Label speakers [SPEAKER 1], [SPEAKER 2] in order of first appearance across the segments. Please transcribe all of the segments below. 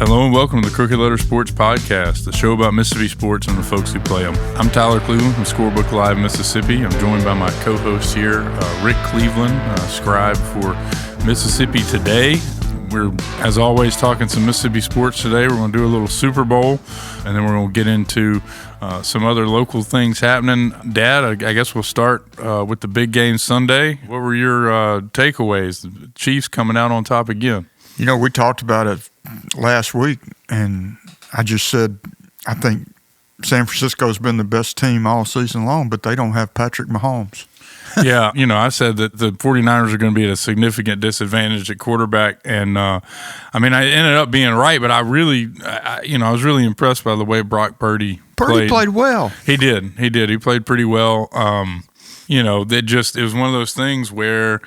[SPEAKER 1] Hello and welcome to the Crooked Letter Sports Podcast, the show about Mississippi sports and the folks who play them. I'm Tyler Cleveland from Scorebook Live, Mississippi. I'm joined by my co-host here, Rick Cleveland, scribe for Mississippi Today. We're, as always, talking some Mississippi sports today. We're going to do a little Super Bowl, and then we're going to get into some other local things happening. Dad, I guess we'll start with the big game Sunday. What were your takeaways? The Chiefs coming out on top again.
[SPEAKER 2] You know, we talked about it last week, and I just said I think San Francisco's been the best team all season long, but they don't have Patrick Mahomes.
[SPEAKER 1] Yeah, I said that the 49ers are going to be at a significant disadvantage at quarterback, and I ended up being right, but I was really impressed by the way Brock Purdy
[SPEAKER 2] played well.
[SPEAKER 1] He did. He played pretty well. It was one of those things where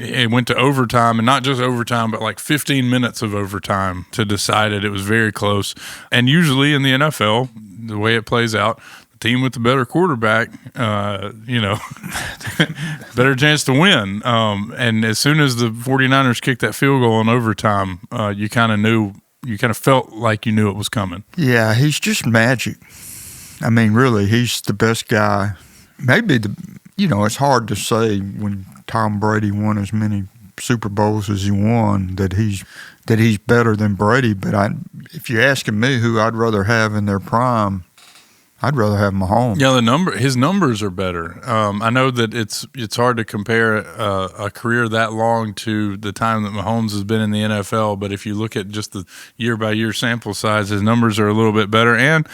[SPEAKER 1] it went to overtime, and not just overtime, but like 15 minutes of overtime to decide it. It was very close. And usually in the NFL, the way it plays out, the team with the better quarterback, better chance to win. And as soon as the 49ers kicked that field goal in overtime, you kind of felt like you knew it was coming.
[SPEAKER 2] Yeah, he's just magic. I mean, really, he's the best guy. Maybe it's hard to say when Tom Brady won as many Super Bowls as he won that he's better than Brady. But if you're asking me who I'd rather have in their prime, I'd rather have Mahomes.
[SPEAKER 1] Yeah, his numbers are better. I know that it's hard to compare a career that long to the time that Mahomes has been in the NFL. But if you look at just the year-by-year sample size, his numbers are a little bit better. And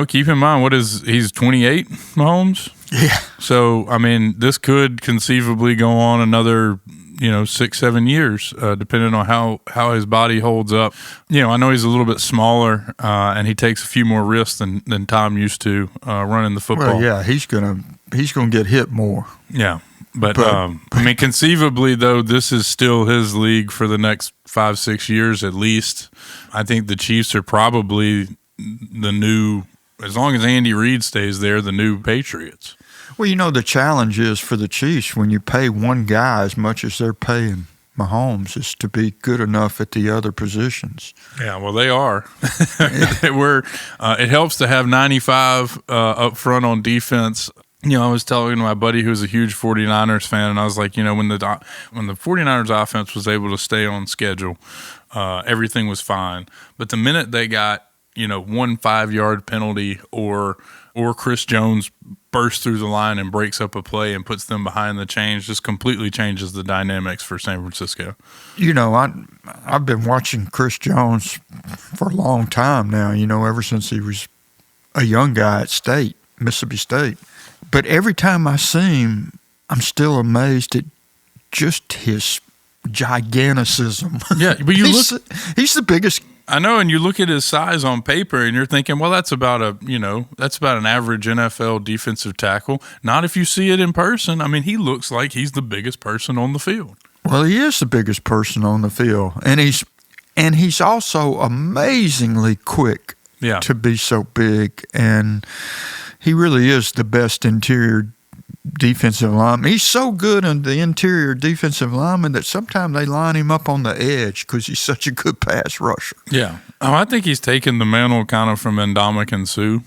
[SPEAKER 1] keep in mind he's 28, Mahomes.
[SPEAKER 2] Yeah.
[SPEAKER 1] So, this could conceivably go on another, 6-7 years, depending on how his body holds up. I know he's a little bit smaller, and he takes a few more risks than Tom used to running the football.
[SPEAKER 2] Well, yeah, he's gonna get hit more.
[SPEAKER 1] Yeah. But conceivably, though, this is still his league for the next 5-6 years at least. I think the Chiefs are probably the new, as long as Andy Reid stays there, the new Patriots.
[SPEAKER 2] Well, the challenge is for the Chiefs when you pay one guy as much as they're paying Mahomes is to be good enough at the other positions.
[SPEAKER 1] Yeah, well, they are. It helps to have 95 up front on defense. I was telling my buddy who's a huge 49ers fan, and I was like, when the 49ers offense was able to stay on schedule, everything was fine. But the minute they got, 1 5-yard penalty or Chris Jones bursts through the line and breaks up a play and puts them behind the chains, just completely changes the dynamics for San Francisco.
[SPEAKER 2] I've been watching Chris Jones for a long time now, ever since he was a young guy at Mississippi State. But every time I see him, I'm still amazed at just his giganticism.
[SPEAKER 1] Yeah, but
[SPEAKER 2] he's the biggest.
[SPEAKER 1] I know, and you look at his size on paper, and you're thinking, well, that's about an average NFL defensive tackle. Not if you see it in person. He looks like he's the biggest person on the field.
[SPEAKER 2] Well, he is the biggest person on the field, and he's also amazingly quick.
[SPEAKER 1] Yeah.
[SPEAKER 2] To be so big, and he really is the best interior defensive lineman. He's so good in the interior defensive lineman that sometimes they line him up on the edge because he's such a good pass rusher.
[SPEAKER 1] Yeah. I think he's taken the mantle kind of from Ndamukong Suh,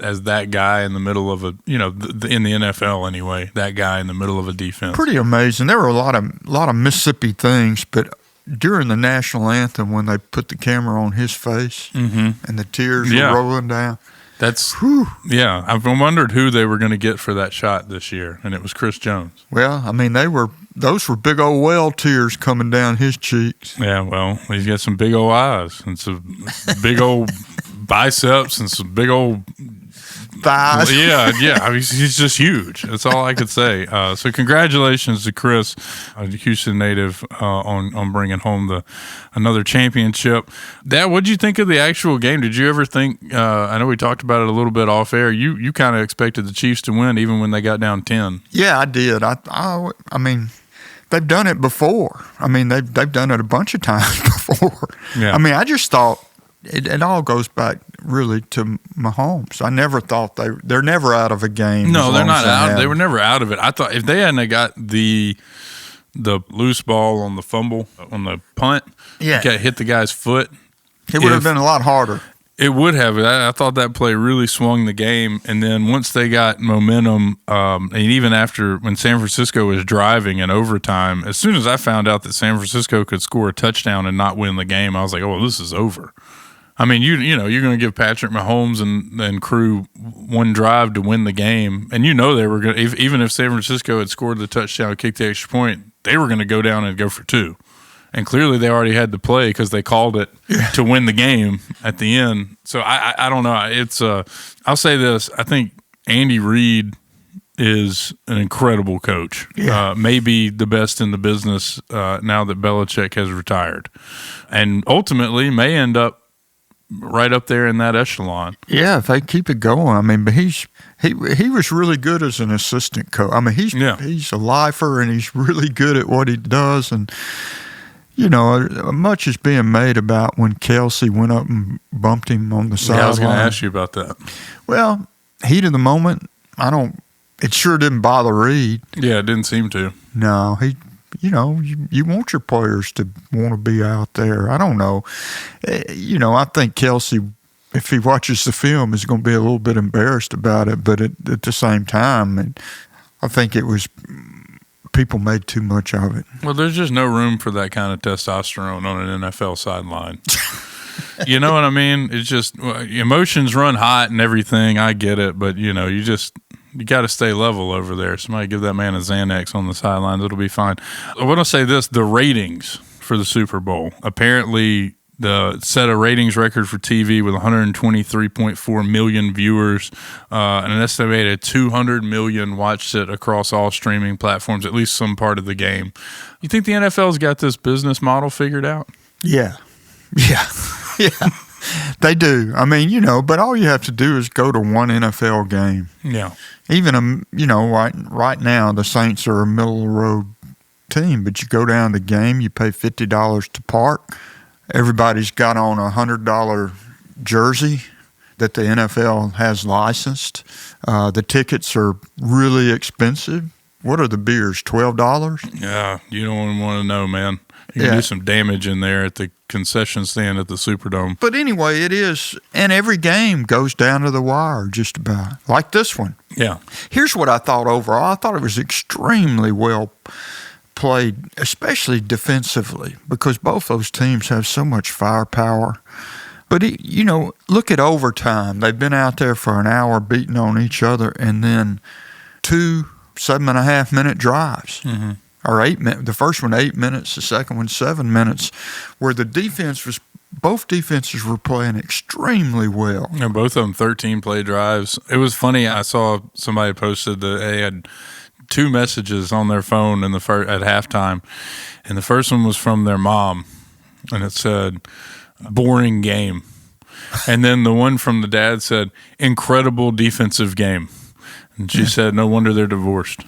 [SPEAKER 1] as that guy in the middle of in the NFL anyway, that guy in the middle of a defense.
[SPEAKER 2] Pretty amazing. There were a lot of Mississippi things, but during the national anthem when they put the camera on his face and the tears were rolling down. Yeah. I've wondered who they were going to get for that shot this year, and it was Chris Jones. Well, those were big old well tears coming down his cheeks.
[SPEAKER 1] Yeah, well, he's got some big old eyes and some big old biceps and some big old
[SPEAKER 2] thighs.
[SPEAKER 1] Yeah. He's just huge. That's all I could say. So congratulations to Chris, a Houston native, on bringing home another championship. Dad, what did you think of the actual game? Did you ever think? I know we talked about it a little bit off air. You kind of expected the Chiefs to win even when they got down 10.
[SPEAKER 2] Yeah, I did. I mean, they've done it before. They've done it a bunch of times before.
[SPEAKER 1] Yeah.
[SPEAKER 2] I just thought. It all goes back really to Mahomes. I never thought they're never out of a game.
[SPEAKER 1] No, they're not out. They were never out of it. I thought if they hadn't got the loose ball on the fumble on the punt, hit the guy's foot,
[SPEAKER 2] It would have been a lot harder.
[SPEAKER 1] It would have. I thought that play really swung the game. And then once they got momentum, and even after when San Francisco was driving in overtime, as soon as I found out that San Francisco could score a touchdown and not win the game, I was like, oh, this is over. I mean, you know, you're going to give Patrick Mahomes and crew one drive to win the game. And they were going to, even if San Francisco had scored the touchdown, kicked the extra point, they were going to go down and go for two. And clearly they already had the play because they called it to win the game at the end. So I don't know. It's I'll say this. I think Andy Reid is an incredible coach. Yeah. Maybe the best in the business now that Belichick has retired. And ultimately may end up right up there in that echelon.
[SPEAKER 2] Yeah, if they keep it going. I mean, but he was really good as an assistant coach. I mean, he's a lifer and he's really good at what he does. And you know, much is being made about when Kelsey went up and bumped him on the sideline.
[SPEAKER 1] Yeah, I was going to ask you about that.
[SPEAKER 2] Well, heat of the moment, it sure didn't bother Reid.
[SPEAKER 1] Yeah, it didn't seem to.
[SPEAKER 2] No, you want your players to want to be out there. I don't know. You know, I think Kelsey, if he watches the film, is going to be a little bit embarrassed about it. But at the same time, I think it was people made too much of it.
[SPEAKER 1] Well, there's just no room for that kind of testosterone on an NFL sideline. You know what I mean? It's just emotions run hot and everything. I get it, but you got to stay level over there. Somebody give that man a Xanax on the sidelines. It'll be fine. I want to say this: the ratings for the Super Bowl. Apparently, the set a ratings record for TV with 123.4 million viewers, and an estimated 200 million watched it across all streaming platforms, at least some part of the game. You think the NFL's got this business model figured out?
[SPEAKER 2] Yeah. They do. I mean, but all you have to do is go to one NFL game.
[SPEAKER 1] Yeah.
[SPEAKER 2] Even, right now the Saints are a middle-of-the-road team, but you go down to the game, you pay $50 to park. Everybody's got on a $100 jersey that the NFL has licensed. The tickets are really expensive. What are the beers, $12?
[SPEAKER 1] Yeah, you don't want to know, man. You can do some damage in there at the concession stand at the Superdome.
[SPEAKER 2] But anyway, it is, and every game goes down to the wire just about, like this one.
[SPEAKER 1] Yeah.
[SPEAKER 2] Here's what I thought overall. I thought it was extremely well played, especially defensively, because both those teams have so much firepower. But, look at overtime. They've been out there for an hour beating on each other, and then 2 7.5-minute drives. Mm-hmm. Or 8 minutes. The first one 8 minutes, the second one 7 minutes, where both defenses were playing extremely well.
[SPEAKER 1] Yeah, both of them 13-play drives. It was funny. I saw somebody posted that they had 2 messages on their phone at halftime, and the first one was from their mom, and it said, "Boring game," and then the one from the dad said, "Incredible defensive game," and she said, "No wonder they're divorced."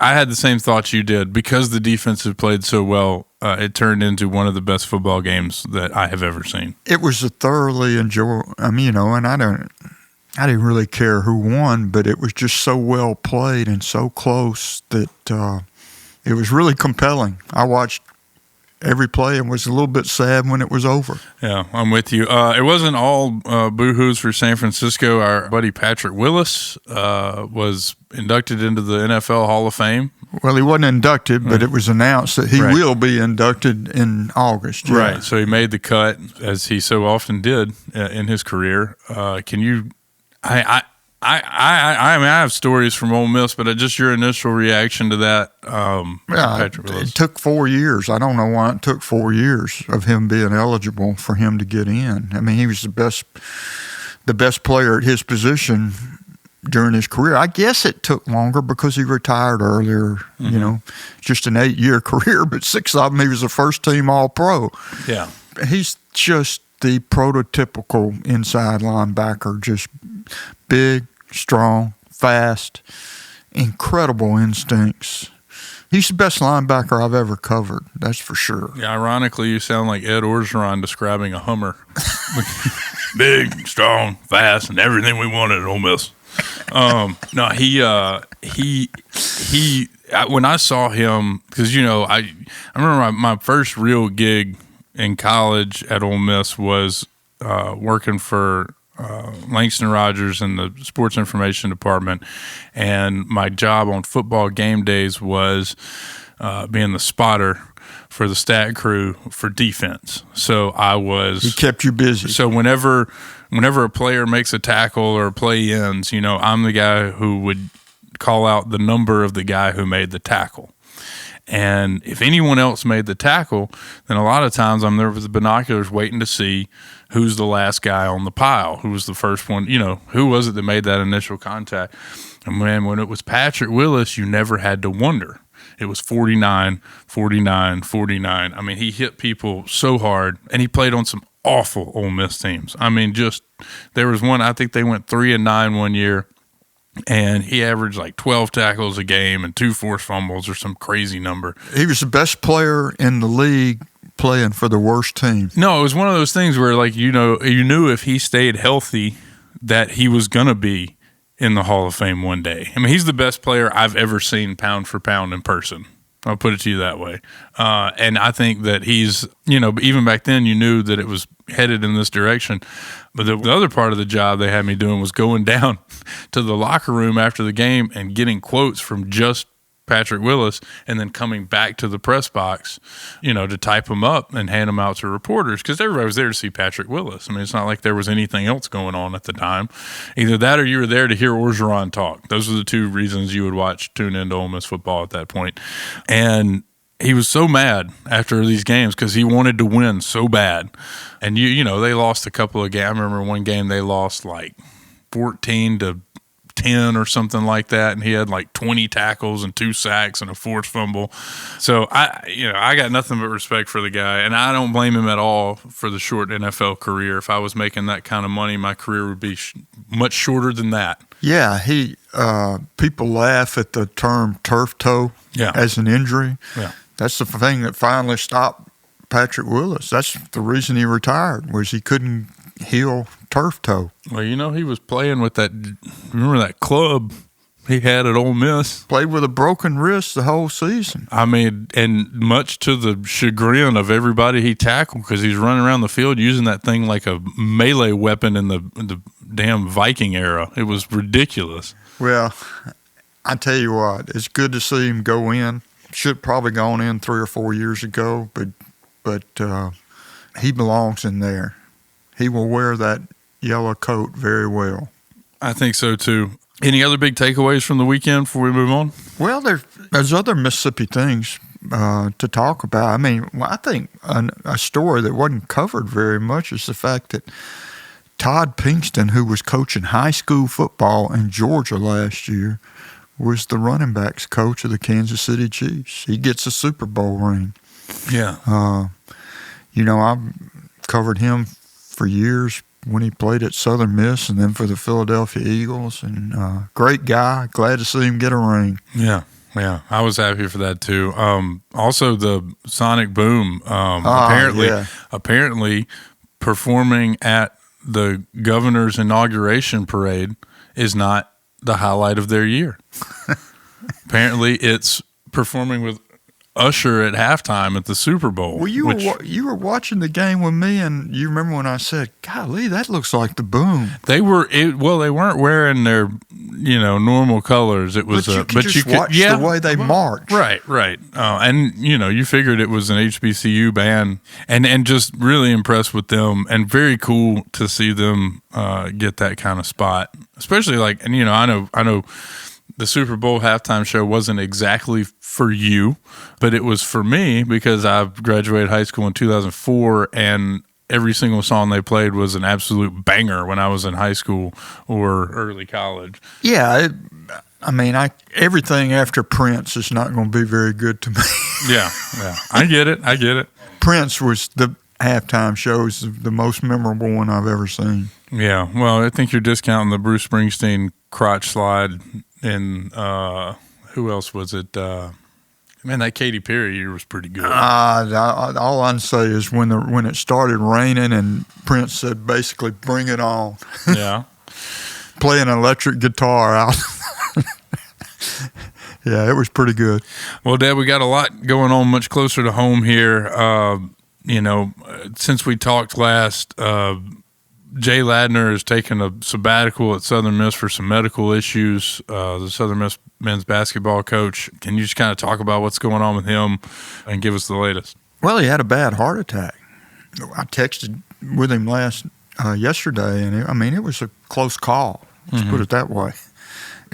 [SPEAKER 1] I had the same thoughts you did. Because the defense had played so well, it turned into one of the best football games that I have ever seen.
[SPEAKER 2] It was a thoroughly enjoyable. I mean, and I didn't really care who won, but it was just so well played and so close that it was really compelling. I watched every play and was a little bit sad when it was over.
[SPEAKER 1] Yeah, I'm with you. It wasn't all boo-hoos for San Francisco. Our buddy Patrick Willis was inducted into the NFL Hall of Fame.
[SPEAKER 2] Well, he wasn't inducted, but it was announced that he will be inducted in August. Yeah.
[SPEAKER 1] Right, so he made the cut, as he so often did in his career. Can you – I have stories from Ole Miss, but just your initial reaction to that. Patrick Willis.
[SPEAKER 2] It took 4 years. I don't know why it took 4 years of him being eligible for him to get in. I mean, he was the best player at his position during his career. I guess it took longer because he retired earlier. Mm-hmm. Just an 8-year career, but 6 of them he was a first-team All-Pro.
[SPEAKER 1] Yeah,
[SPEAKER 2] he's just the prototypical inside linebacker, just big, strong, fast, incredible instincts. He's the best linebacker I've ever covered, that's for sure.
[SPEAKER 1] Yeah, ironically, you sound like Ed Orgeron describing a Hummer. Big, strong, fast, and everything we wanted at Ole Miss. No, he when I saw him, because, I remember my first real gig in college at Ole Miss was working for Langston Rogers in the sports information department, and my job on football game days was being the spotter for the stat crew for defense. So
[SPEAKER 2] He kept you busy.
[SPEAKER 1] So whenever a player makes a tackle or a play ends, I'm the guy who would call out the number of the guy who made the tackle. And if anyone else made the tackle, then a lot of times I'm there with the binoculars waiting to see who's the last guy on the pile, who was the first one, who was it that made that initial contact. And man, when it was Patrick Willis, you never had to wonder. It was 49, 49, 49. I mean, he hit people so hard, and he played on some awful Ole Miss teams. I mean, there was one, I think they went 3-9 one year, and he averaged like 12 tackles a game and 2 forced fumbles or some crazy number.
[SPEAKER 2] He was the best player in the league playing for the worst team.
[SPEAKER 1] No, it was one of those things where, like, you knew if he stayed healthy that he was going to be in the Hall of Fame one day. I mean, he's the best player I've ever seen pound for pound in person. I'll put it to you that way. And I think that he's, even back then you knew that it was headed in this direction. But the other part of the job they had me doing was going down to the locker room after the game and getting quotes from just Patrick Willis, and then coming back to the press box, to type them up and hand them out to reporters, because everybody was there to see Patrick Willis. I mean, it's not like there was anything else going on at the time. Either that or you were there to hear Orgeron talk. Those are the two reasons you would tune into Ole Miss football at that point. And he was so mad after these games because he wanted to win so bad. And, they lost a couple of games. I remember one game they lost like 14-10 or something like that, and he had like 20 tackles and 2 sacks and a forced fumble. So I got nothing but respect for the guy, and I don't blame him at all for the short NFL career. If I was making that kind of money, my career would be much shorter than that.
[SPEAKER 2] Yeah, people laugh at the term turf toe as an injury.
[SPEAKER 1] Yeah,
[SPEAKER 2] that's the thing that finally stopped Patrick Willis. That's the reason he retired, was he couldn't heal turf toe.
[SPEAKER 1] Well, he was playing with that. Remember that club he had at Ole Miss?
[SPEAKER 2] Played with a broken wrist the whole season.
[SPEAKER 1] I mean, and much to the chagrin of everybody he tackled, because he's running around the field using that thing like a melee weapon in the damn Viking era. It was ridiculous.
[SPEAKER 2] Well, I tell you what, it's good to see him go in. Should probably gone in 3 or 4 years ago, but he belongs in there. He will wear that yellow coat very well. I
[SPEAKER 1] think so, too. Any other big takeaways from the weekend before we move on?
[SPEAKER 2] Well, there's other Mississippi things to talk about. I mean, I think a story that wasn't covered very much is the fact that Todd Pinkston, who was coaching high school football in Georgia last year, was the running backs coach of the Kansas City Chiefs. He gets a Super Bowl ring.
[SPEAKER 1] Yeah.
[SPEAKER 2] I've covered him for years when he played at Southern Miss and then for the Philadelphia Eagles. And great guy. Glad to see him get a ring.
[SPEAKER 1] Yeah. Yeah, I was happy for that too. Also, the Sonic Boom apparently performing at the governor's inauguration parade is not the highlight of their year. Apparently, it's performing with Usher at halftime at the Super Bowl.
[SPEAKER 2] Well, you were watching the game with me, and you remember when I said, "Golly, that looks like the Boom."
[SPEAKER 1] They weren't wearing their normal colors. It was,
[SPEAKER 2] but you could watch the way they marched.
[SPEAKER 1] Right. And you figured it was an HBCU band, and just really impressed with them, and very cool to see them get that kind of spot, especially I know. The Super Bowl halftime show wasn't exactly for you, but it was for me because I graduated high school in 2004, and every single song they played was an absolute banger when I was in high school or early college.
[SPEAKER 2] Yeah, everything after Prince is not going to be very good to me.
[SPEAKER 1] Yeah, I get it.
[SPEAKER 2] Prince was the halftime show is the most memorable one I've ever seen.
[SPEAKER 1] Yeah, well, I think you're discounting the Bruce Springsteen crotch slide. And who else was it? That Katy Perry year was pretty good.
[SPEAKER 2] All I can say is when it started raining and Prince said basically, "Bring it on."
[SPEAKER 1] Yeah.
[SPEAKER 2] Play an electric guitar out. Yeah, it was pretty good.
[SPEAKER 1] Well, Dad, we got a lot going on much closer to home here. Since we talked last, Jay Ladner has taken a sabbatical at Southern Miss for some medical issues. The Southern Miss men's basketball coach. Can you just kind of talk about what's going on with him and give us the latest?
[SPEAKER 2] Well, he had a bad heart attack. I texted with him yesterday, and it was a close call. Let's put it that way.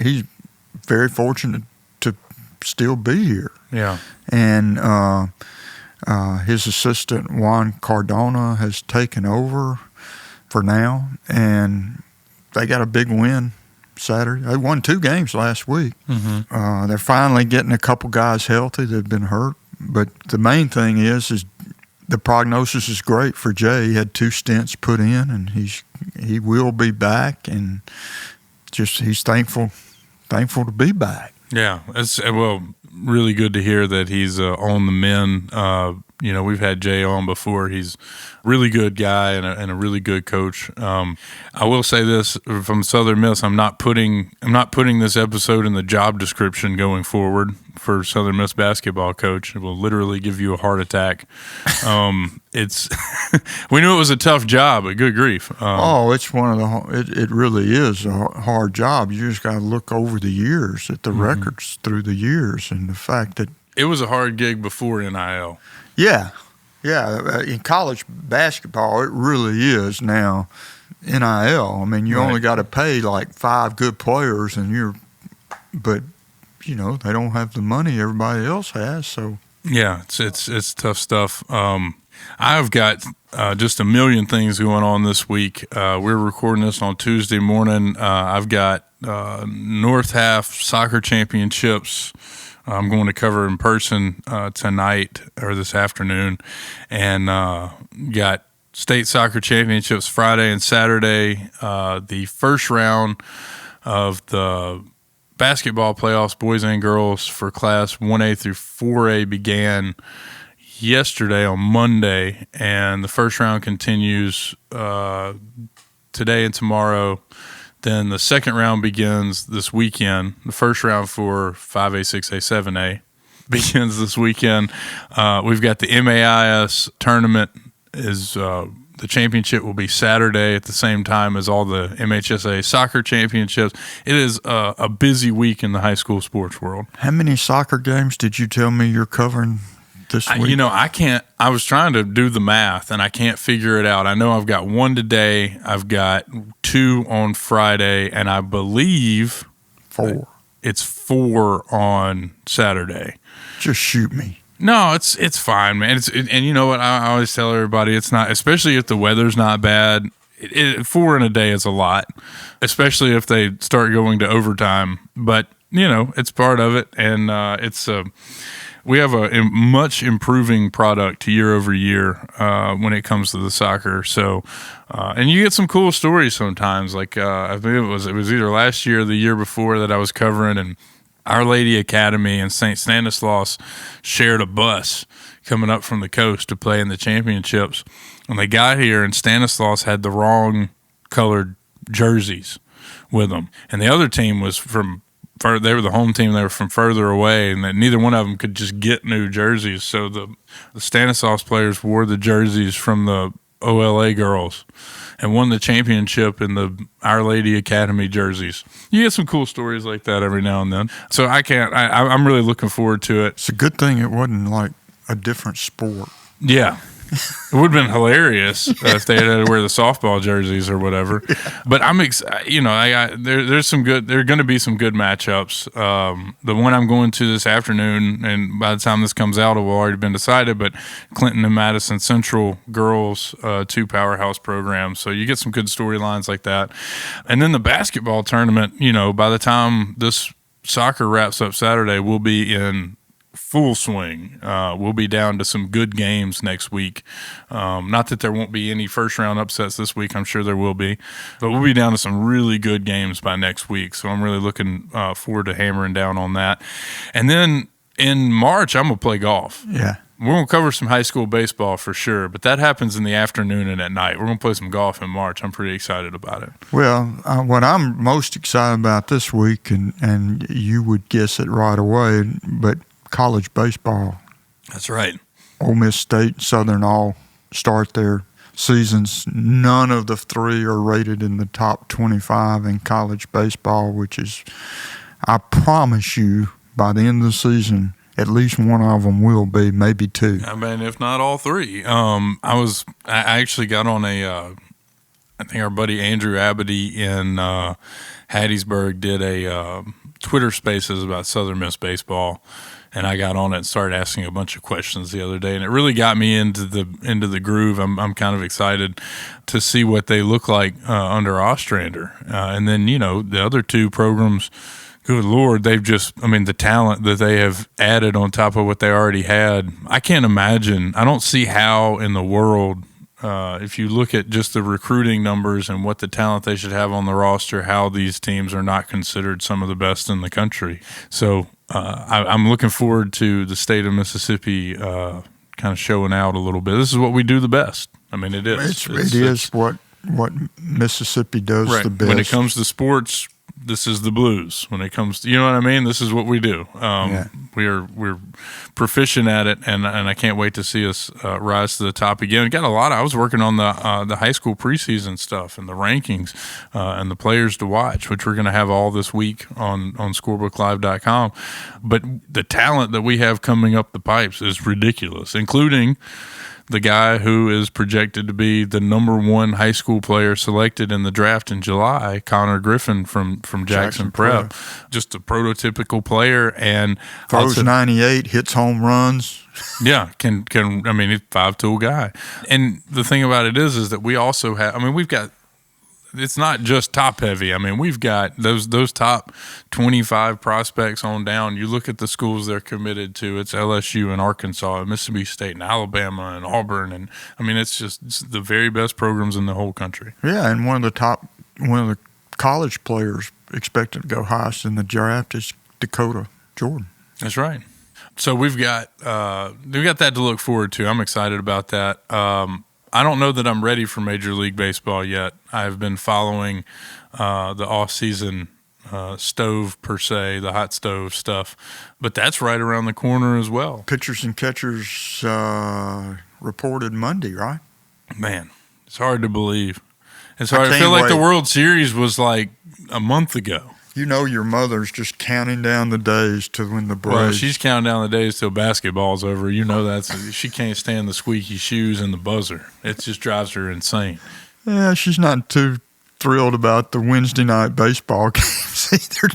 [SPEAKER 2] He's very fortunate to still be here.
[SPEAKER 1] Yeah.
[SPEAKER 2] And his assistant, Juan Cardona, has taken over for now, and they got a big win Saturday. They won 2 games last week. They're finally getting a couple guys healthy that have been hurt. But the main thing is the prognosis is great for Jay. He had 2 stents put in, and he will be back, and just he's thankful to be back.
[SPEAKER 1] Yeah, it's really good to hear that he's on the mend. We've had Jay on before. He's a really good guy and a really good coach. I will say this from Southern Miss: I'm not putting this episode in the job description going forward for Southern Miss basketball coach. It will literally give you a heart attack. It's we knew it was a tough job, but good grief.
[SPEAKER 2] It's one of it really is a hard job. You just got to look over the years at the records through the years, and the fact that
[SPEAKER 1] it was a hard gig before NIL.
[SPEAKER 2] Yeah. In college basketball, it really is now NIL. I mean, you only got to pay like 5 good players, but they don't have the money everybody else has. So
[SPEAKER 1] yeah, it's tough stuff. I've got just a million things going on this week. We're recording this on Tuesday morning. I've got North Half Soccer Championships I'm going to cover in person tonight or this afternoon, and got state soccer championships Friday and Saturday. The first round of the basketball playoffs, boys and girls, for Class 1A through 4A began yesterday on Monday, and the first round continues today and tomorrow. Then the second round begins this weekend. The first round for 5A, 6A, 7A begins this weekend. We've got the MAIS tournament. The championship will be Saturday at the same time as all the MHSA soccer championships. It is a busy week in the high school sports world.
[SPEAKER 2] How many soccer games did you tell me you're covering this week?
[SPEAKER 1] I can't. I was trying to do the math, and I can't figure it out. I know I've got 1 today. I've got 2 on Friday, and I believe
[SPEAKER 2] 4.
[SPEAKER 1] It's 4 on Saturday.
[SPEAKER 2] Just shoot me.
[SPEAKER 1] No, it's fine, man. And you know what? I always tell everybody it's not, especially if the weather's not bad. 4 in a day is a lot, especially if they start going to overtime. But it's part of it, and we have a much improving product year over year when it comes to the soccer. So, and you get some cool stories sometimes. Like I think it was either last year or the year before that I was covering, and Our Lady Academy and St. Stanislaus shared a bus coming up from the coast to play in the championships. When they got here, and Stanislaus had the wrong colored jerseys with them, and the other team was they were the home team. They were from further away, and neither one of them could just get new jerseys. So the Stanislaus players wore the jerseys from the OLA girls and won the championship in the Our Lady Academy jerseys. You get some cool stories like that every now and then. So I'm really looking forward to it.
[SPEAKER 2] It's a good thing it wasn't like a different sport.
[SPEAKER 1] Yeah. It would have been hilarious if they had to wear the softball jerseys or whatever. Yeah. But I'm there's some good. There are going to be some good matchups. The one I'm going to this afternoon, and by the time this comes out, it will already been decided. But Clinton and Madison Central girls, 2 powerhouse programs. So you get some good storylines like that. And then the basketball tournament. By the time this soccer wraps up Saturday, we'll be in full swing. We'll be down to some good games next week. Not that there won't be any first-round upsets this week. I'm sure there will be. But we'll be down to some really good games by next week. So I'm really looking forward to hammering down on that. And then In March, I'm going to play golf.
[SPEAKER 2] Yeah.
[SPEAKER 1] We're going to cover some high school baseball for sure, but that happens in the afternoon and at night. We're going to play some golf in March. I'm pretty excited about it.
[SPEAKER 2] Well, what I'm most excited about this week, and you would guess it right away, but college baseball.
[SPEAKER 1] That's right.
[SPEAKER 2] Ole Miss State, Southern all start their seasons. None of the three are rated in the top 25 in college baseball, which is, I promise you, by the end of the season, at least one of them will be, maybe two.
[SPEAKER 1] I mean, if not all three. I actually got on I think our buddy Andrew Abity in Hattiesburg did a Twitter Spaces about Southern Miss baseball, and I got on it and started asking a bunch of questions the other day, and it really got me into the groove. I'm kind of excited to see what they look like under Ostrander, and then the other two programs. Good Lord, the talent that they have added on top of what they already had, I can't imagine. I don't see how in the world, if you look at just the recruiting numbers and what the talent they should have on the roster, how these teams are not considered some of the best in the country. So I'm looking forward to the state of Mississippi kind of showing out a little bit. This is what we do the best. I mean, it is.
[SPEAKER 2] It is what Mississippi does the best.
[SPEAKER 1] When it comes to sports, this is the Blues. When it comes to, you know what I mean? This is what we do. We're proficient at it, and I can't wait to see us rise to the top again. We got a lot. I was working on the high school preseason stuff and the rankings and the players to watch, which we're going to have all this week on scorebooklive.com. But the talent that we have coming up the pipes is ridiculous, including the guy who is projected to be the number one high school player selected in the draft in July, Connor Griffin from Jackson Prep. Just a prototypical player, and
[SPEAKER 2] throws 98, hits home runs.
[SPEAKER 1] Yeah, can he's a 5-tool guy. And the thing about it is that we also have. We've got. It's not just top heavy. We've got those top 25 prospects on down. You look at the schools they're committed to. It's LSU and Arkansas and Mississippi State and Alabama and Auburn. And it's the very best programs in the whole country.
[SPEAKER 2] Yeah, and one of the college players expected to go highest in the draft is Dakota Jordan.
[SPEAKER 1] That's right. So we've got that to look forward to. I'm excited about that. I don't know that I'm ready for Major League Baseball yet. I've been following the off-season stove, per se, the hot stove stuff, but that's right around the corner as well.
[SPEAKER 2] Pitchers and catchers reported Monday, right?
[SPEAKER 1] Man, it's hard to believe. It's hard. I feel like the World Series was like a month ago.
[SPEAKER 2] Your mother's just counting down the days to when the Braves.
[SPEAKER 1] Well, she's counting down the days till basketball's over. She can't stand the squeaky shoes and the buzzer. It just drives her insane.
[SPEAKER 2] Yeah, she's not too thrilled about the Wednesday night baseball games either.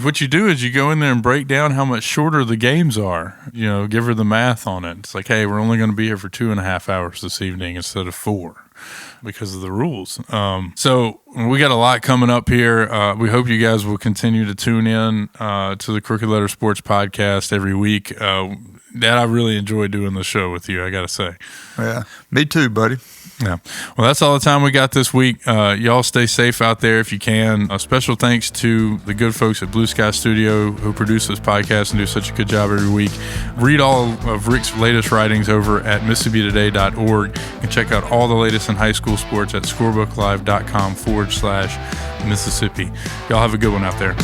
[SPEAKER 1] What you do is you go in there and break down how much shorter the games are. Give her the math on it. It's like, hey, we're only going to be here for 2.5 hours this evening instead of 4. Because of the rules. So we got a lot coming up here. We hope you guys will continue to tune in to the Crooked Letter Sports Podcast every week. Dad, I really enjoy doing the show with you, I got to say.
[SPEAKER 2] Yeah, me too, buddy.
[SPEAKER 1] Yeah. Well, that's all the time we got this week. Y'all stay safe out there if you can. A special thanks to the good folks at Blue Sky Studio who produce this podcast and do such a good job every week. Read all of Rick's latest writings over at MississippiToday.org and check out all the latest in high school sports at scorebooklive.com/Mississippi. Y'all have a good one out there.